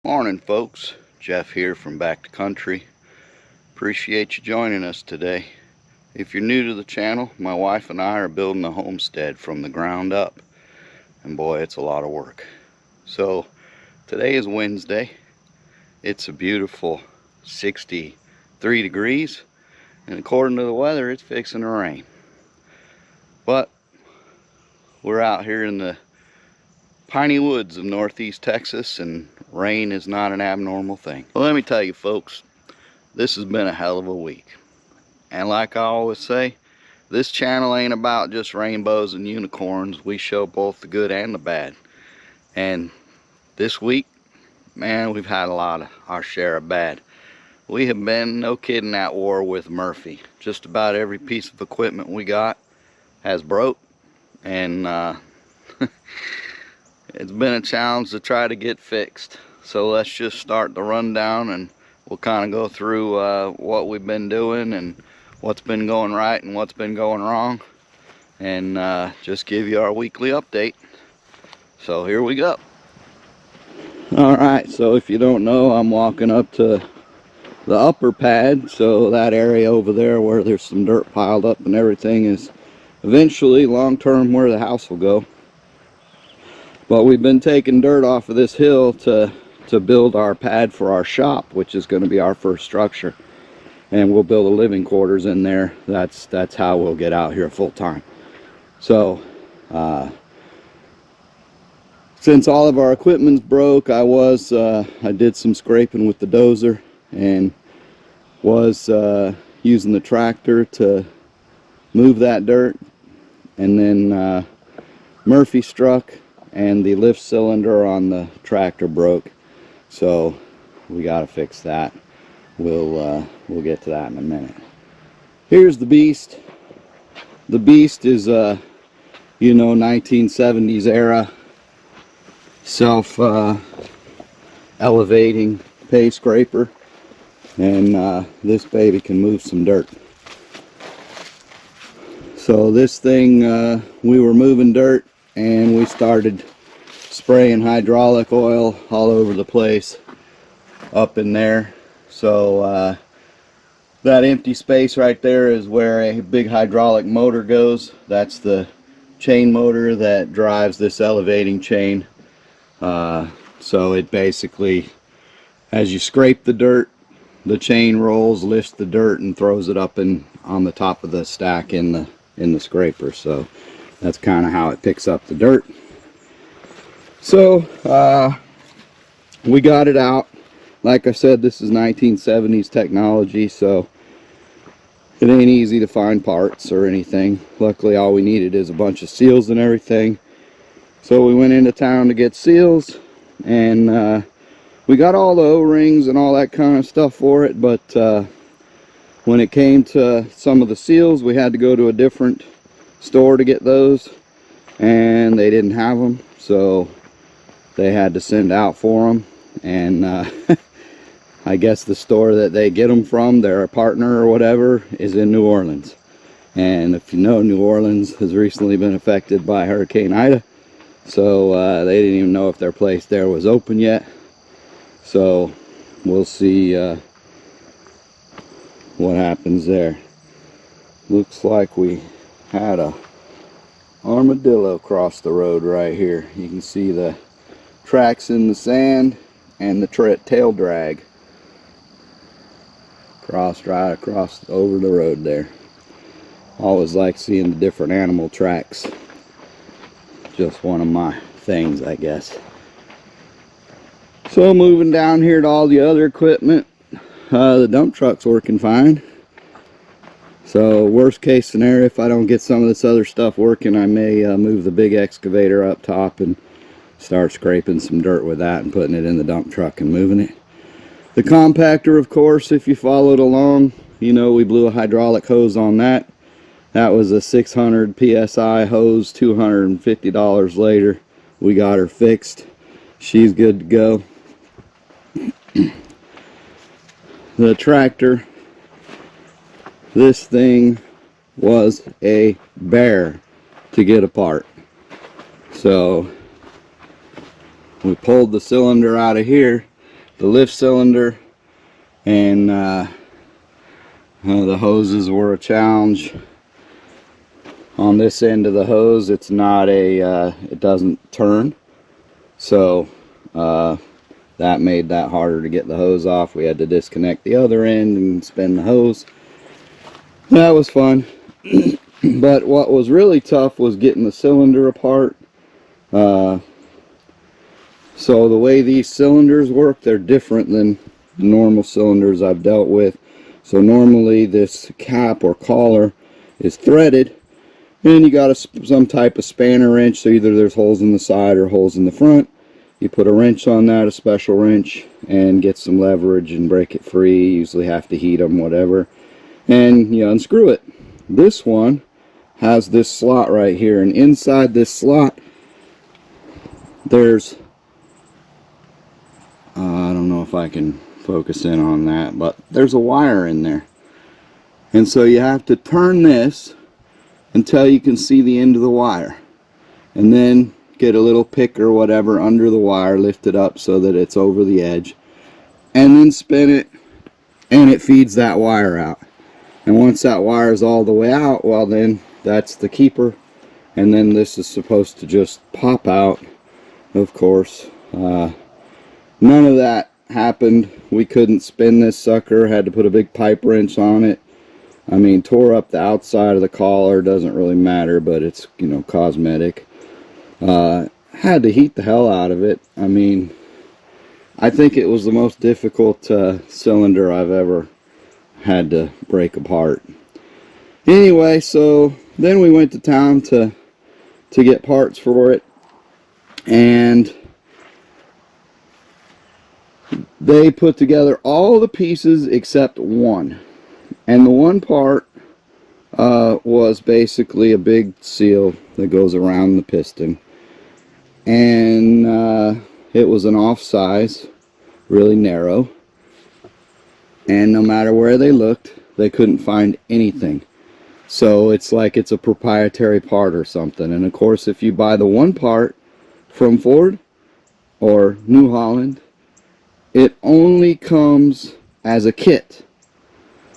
Morning folks, Jeff here from Back to Country. Appreciate you joining us today. If you're new to the channel, my wife and I are building a homestead from the ground up. And boy, it's a lot of work. So today is Wednesday. It's a beautiful 63 degrees. And according to the weather, it's fixing to rain. But we're out here in the piney woods of northeast Texas, and rain is not an abnormal thing. Well, let me tell you folks, this has been a hell of a week. And like I always say, this channel ain't about just rainbows and unicorns. We show both the good and the bad. And this week, man, we've had our share of bad. We have been, no kidding, at war with Murphy. Just about every piece of equipment we got has broke, and it's been a challenge to try to get fixed. So let's just start the rundown, and we'll kind of go through what we've been doing and what's been going right and what's been going wrong, and just give you our weekly update. So here we go. Alright, so if you don't know, I'm walking up to the upper pad. So that area over there where there's some dirt piled up and everything is eventually long-term where the house will go. But we've been taking dirt off of this hill to build our pad for our shop, which is going to be our first structure, and we'll build a living quarters in there. That's how we'll get out here full time. So since all of our equipment's broke, I did some scraping with the dozer and was using the tractor to move that dirt, and then Murphy struck and the lift cylinder on the tractor broke, so we got to fix that. We'll get to that in a minute. Here's the beast. The beast is 1970s era self elevating pay scraper, and this baby can move some dirt. So this thing, we were moving dirt and we started spraying hydraulic oil all over the place up in there. So that empty space right there is where a big hydraulic motor goes. That's the chain motor that drives this elevating chain. So it basically, as you scrape the dirt, the chain rolls, lifts the dirt, and throws it up on the top of the stack in the scraper. So that's kind of how it picks up the dirt. So we got it out. Like I said, this is 1970s technology, so it ain't easy to find parts or anything. Luckily, all we needed is a bunch of seals and everything. So we went into town to get seals, and we got all the O-rings and all that kind of stuff for it, but when it came to some of the seals, we had to go to a different store to get those, and they didn't have them, so they had to send out for them. And I guess the store that they get them from, their partner or whatever, is in New Orleans. And if you know, New Orleans has recently been affected by Hurricane Ida, so they didn't even know if their place there was open yet. So we'll see what happens there. Looks like we had a armadillo cross the road right here. You can see the tracks in the sand and the tail drag crossed right across over the road there. Always like seeing the different animal tracks. Just one of my things, I guess. So moving down here to all the other equipment, the dump truck's working fine. So worst case scenario, if I don't get some of this other stuff working, I may move the big excavator up top and start scraping some dirt with that and putting it in the dump truck and moving it. The compactor, of course, if you followed along, you know we blew a hydraulic hose on that. That was a 600 PSI hose. $250 later, we got her fixed. She's good to go. The tractor, this thing was a bear to get apart. So we pulled the cylinder out of here the lift cylinder, and the hoses were a challenge. On this end of the hose, it's not a it doesn't turn, so that made that harder to get the hose off. We had to disconnect the other end and spin the hose. That was fun. But what was really tough was getting the cylinder apart. So the way these cylinders work, they're different than normal cylinders I've dealt with. So normally this cap or collar is threaded, and you got some type of spanner wrench, so either there's holes in the side or holes in the front. You put a wrench on that, a special wrench, and get some leverage and break it free. You usually have to heat them, whatever, and you unscrew it. This one has this slot right here, and inside this slot there's I don't know if I can focus in on that, but there's a wire in there, and so you have to turn this until you can see the end of the wire, and then get a little pick or whatever under the wire, lift it up so that it's over the edge, and then spin it, and it feeds that wire out. And once that wire is all the way out, well, then that's the keeper, and then this is supposed to just pop out. Of course, none of that happened. We couldn't spin this sucker, had to put a big pipe wrench on it. I mean, tore up the outside of the collar, doesn't really matter, but it's, you know, cosmetic. Had to heat the hell out of it. I mean, I think it was the most difficult cylinder I've ever had to break apart. Anyway, so then we went to town to get parts for it, and they put together all the pieces except one, and the one part was basically a big seal that goes around the piston, and it was an off size, really narrow, and no matter where they looked, they couldn't find anything. So it's like it's a proprietary part or something. And of course, if you buy the one part from Ford or New Holland, it only comes as a kit.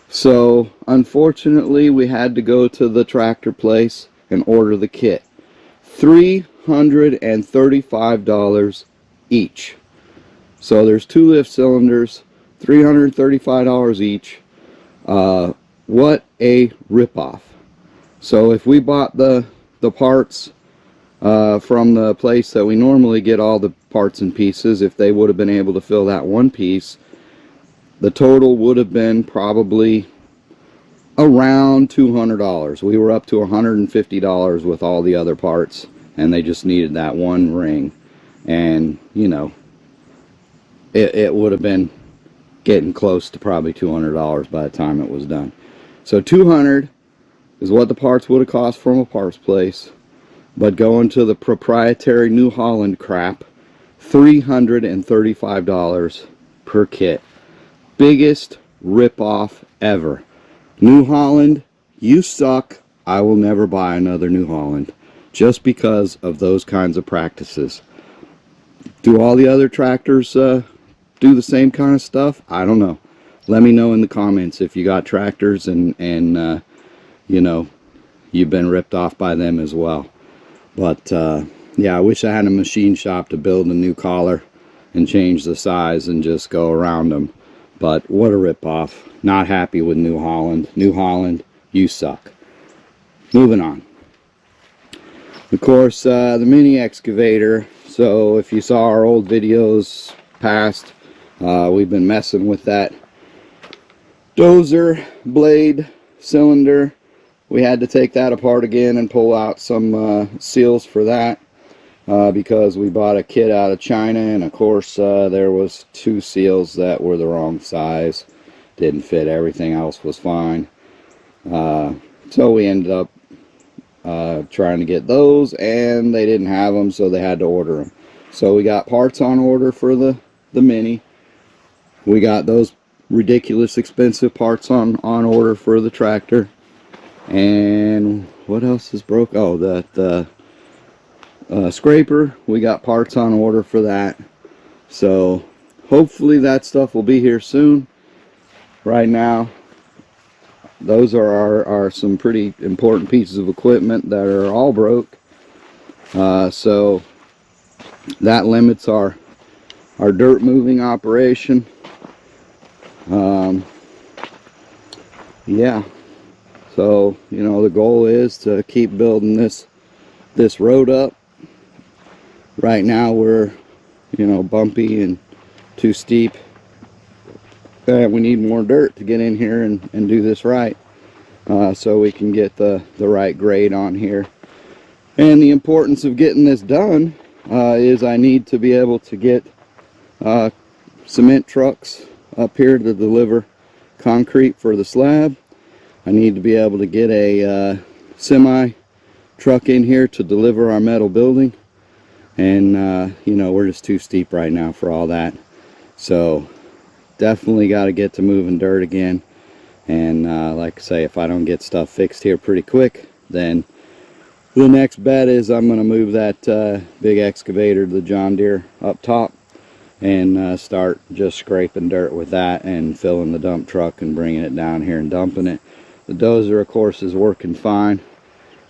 So unfortunately, we had to go to the tractor place and order the kit. $335 each. So there's 2 lift cylinders, $335 each. What a ripoff. So if we bought the parts from the place that we normally get all the parts and pieces, if they would have been able to fill that one piece, the total would have been probably around $200. We were up to $150 with all the other parts, and they just needed that one ring. And you know, it would have been getting close to probably $200 by the time it was done. So $200 is what the parts would have cost from a parts place, but going to the proprietary New Holland crap, $335 per kit. Biggest ripoff ever. New Holland, you suck. I will never buy another New Holland just because of those kinds of practices. Do all the other tractors do the same kind of stuff? I don't know. Let me know in the comments if you got tractors and you know, you've been ripped off by them as well. But yeah, I wish I had a machine shop to build a new collar and change the size and just go around them. But what a ripoff. Not happy with New Holland. New Holland, you suck. Moving on. Of course, the mini excavator. So if you saw our old videos past, we've been messing with that dozer blade cylinder. We had to take that apart again and pull out some seals for that because we bought a kit out of China, and of course there was 2 seals that were the wrong size, didn't fit. Everything else was fine. So we ended up trying to get those, and they didn't have them, so they had to order them. So we got parts on order for the Mini. We got those ridiculous expensive parts on order for the tractor. And what else is broke? Oh, the scraper. We got parts on order for that. So hopefully that stuff will be here soon. Right now, those are some pretty important pieces of equipment that are all broke. So that limits our dirt moving operation. Yeah, so you know, the goal is to keep building this road up. Right now we're, you know, bumpy and too steep. We need more dirt to get in here and do this right, so we can get the right grade on here. And the importance of getting this done is I need to be able to get cement trucks up here to deliver concrete for the slab. I need to be able to get a semi truck in here to deliver our metal building. And you know, we're just too steep right now for all that. So definitely got to get to moving dirt again. And like I say, if I don't get stuff fixed here pretty quick, then the next bet is I'm going to move that big excavator to the John Deere up top and start just scraping dirt with that and filling the dump truck and bringing it down here and dumping it. The dozer, of course, is working fine.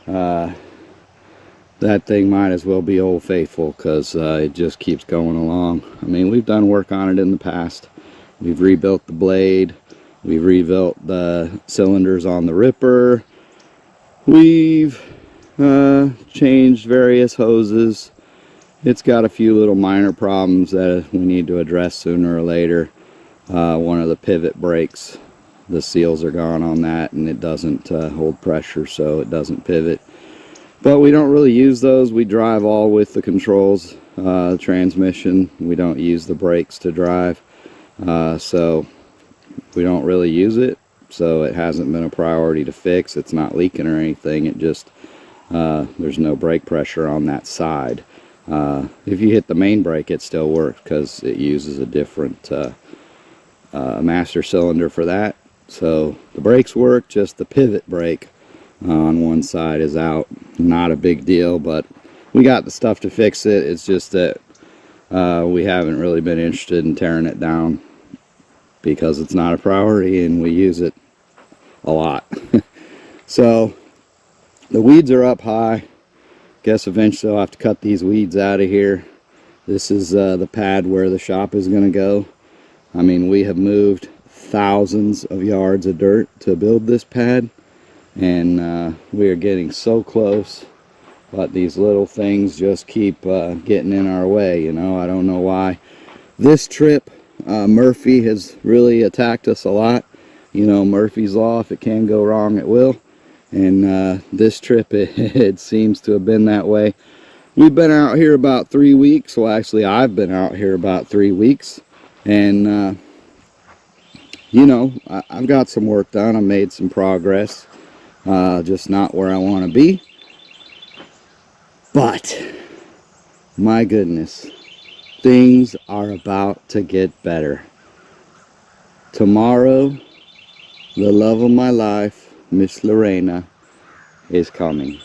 That thing might as well be Old Faithful, because it just keeps going along. I mean, we've done work on it in the past. We've rebuilt the blade. We've rebuilt the cylinders on the ripper. We've changed various hoses. It's got a few little minor problems that we need to address sooner or later. One of the pivot brakes, the seals are gone on that, and it doesn't hold pressure, so it doesn't pivot. But we don't really use those. We drive all with the controls, transmission. We don't use the brakes to drive, so we don't really use it. So it hasn't been a priority to fix. It's not leaking or anything. It just there's no brake pressure on that side. If you hit the main brake, it still works because it uses a different master cylinder for that. So the brakes work, just the pivot brake on one side is out. Not a big deal, but we got the stuff to fix it. It's just that we haven't really been interested in tearing it down because it's not a priority and we use it a lot. So the weeds are up high. Guess eventually I'll have to cut these weeds out of here. This is the pad where the shop is going to go. I mean, we have moved thousands of yards of dirt to build this pad, and we are getting so close, but these little things just keep getting in our way. You know, I don't know why. This trip, Murphy has really attacked us a lot. You know, Murphy's Law, if it can go wrong, it will. And this trip, it seems to have been that way. We've been out here about 3 weeks. Well, actually, I've been out here about 3 weeks. And, you know, I've got some work done. I made some progress. Just not where I want to be. But, my goodness, things are about to get better. Tomorrow, the love of my life, Miss Lorena, is coming.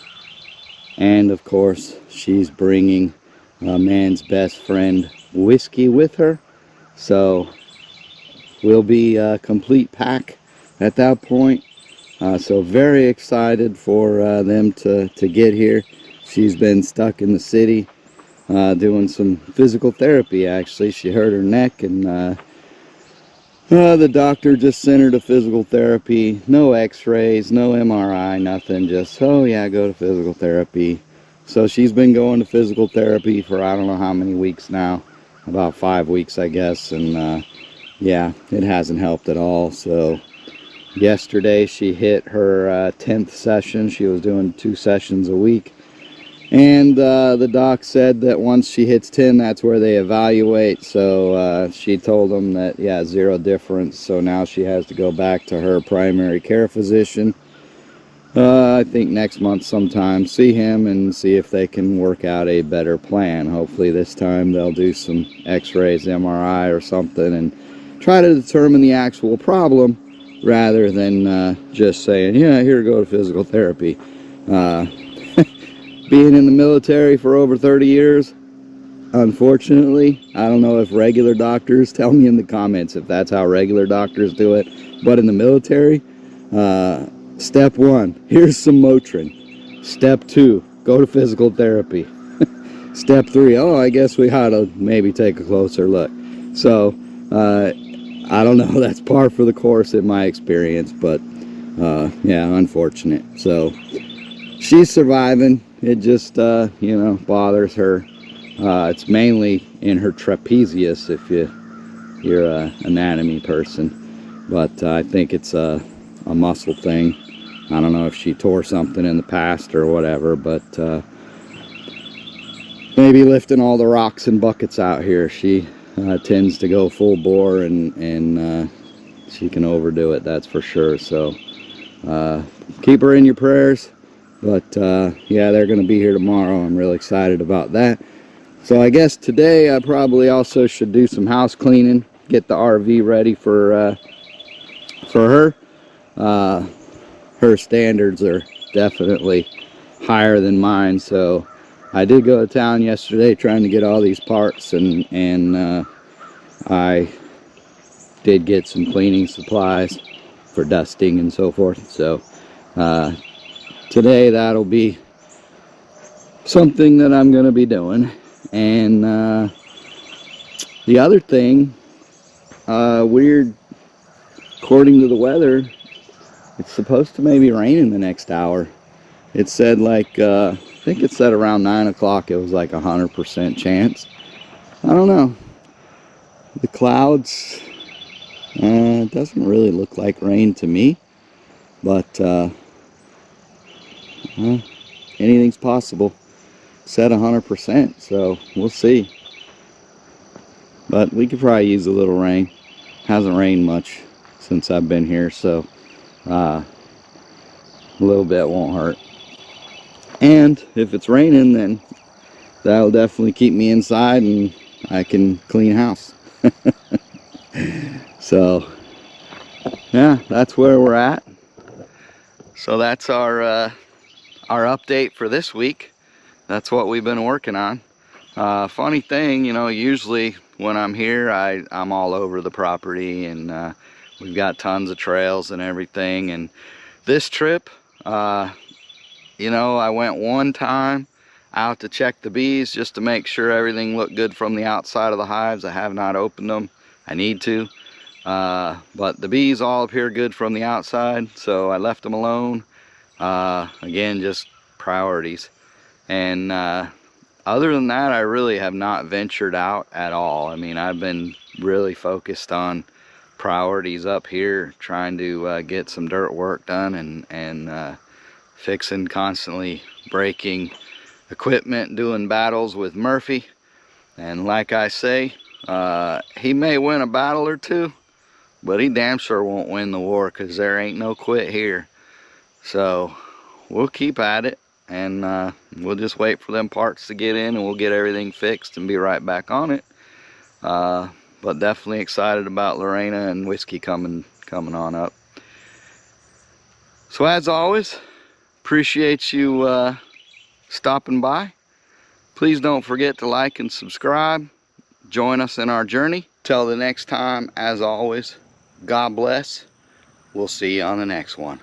And of course, she's bringing a man's best friend, whiskey, with her. So we'll be a complete pack at that point. So very excited for them to get here. She's been stuck in the city doing some physical therapy, actually. She hurt her neck, and the doctor just sent her to physical therapy. No x-rays, no MRI, nothing. Just, oh yeah, go to physical therapy. So she's been going to physical therapy for I don't know how many weeks now. About 5 weeks, I guess. And yeah, it hasn't helped at all. So yesterday she hit her 10th session. She was doing 2 sessions a week. And the doc said that once she hits 10, that's where they evaluate. So she told them that, yeah, 0 difference. So now she has to go back to her primary care physician. I think next month sometime, see him and see if they can work out a better plan. Hopefully this time they'll do some x-rays, MRI or something, and try to determine the actual problem rather than just saying, yeah, here, go to physical therapy. Being in the military for over 30 years, unfortunately, I don't know if regular doctors, tell me in the comments if that's how regular doctors do it, but in the military, step 1, here's some Motrin. Step 2, go to physical therapy. Step 3, oh, I guess we ought to maybe take a closer look. So, I don't know, that's par for the course in my experience, but yeah, unfortunate. So, she's surviving. It just, you know, bothers her. It's mainly in her trapezius if you're an anatomy person, but I think it's a muscle thing. I don't know if she tore something in the past or whatever, but maybe lifting all the rocks and buckets out here, she tends to go full bore, and she can overdo it, that's for sure. So keep her in your prayers. But yeah, they're going to be here tomorrow. I'm really excited about that. So I guess today I probably also should do some house cleaning, get the RV ready for her. Her standards are definitely higher than mine, so I did go to town yesterday trying to get all these parts, and I did get some cleaning supplies for dusting and so forth. So today that'll be something that I'm going to be doing. And the other thing, weird, according to the weather, it's supposed to maybe rain in the next hour. It said like, I think it said around 9 o'clock it was like 100% chance. I don't know. The clouds, it doesn't really look like rain to me, but well, anything's possible. Said 100%, so we'll see. But we could probably use a little rain. Hasn't rained much since I've been here, so a little bit won't hurt. And if it's raining, then that'll definitely keep me inside and I can clean house. So yeah, that's where we're at. So that's our update for this week. That's what we've been working on. Funny thing, you know, usually when I'm here, I'm all over the property, and we've got tons of trails and everything. And this trip, you know, I went one time out to check the bees just to make sure everything looked good from the outside of the hives. I have not opened them. I need to. But the bees all appear good from the outside, so I left them alone. Again, just priorities. And other than that, I really have not ventured out at all. I mean, I've been really focused on priorities up here, trying to get some dirt work done, and fixing, constantly breaking equipment, doing battles with Murphy. And like I say, he may win a battle or two, but he damn sure won't win the war, because there ain't no quit here. So we'll keep at it, and we'll just wait for them parts to get in, and we'll get everything fixed and be right back on it. But definitely excited about Lorena and Whiskey coming on up. So as always, appreciate you stopping by. Please don't forget to like and subscribe. Join us in our journey. Till the next time, as always, God bless. We'll see you on the next one.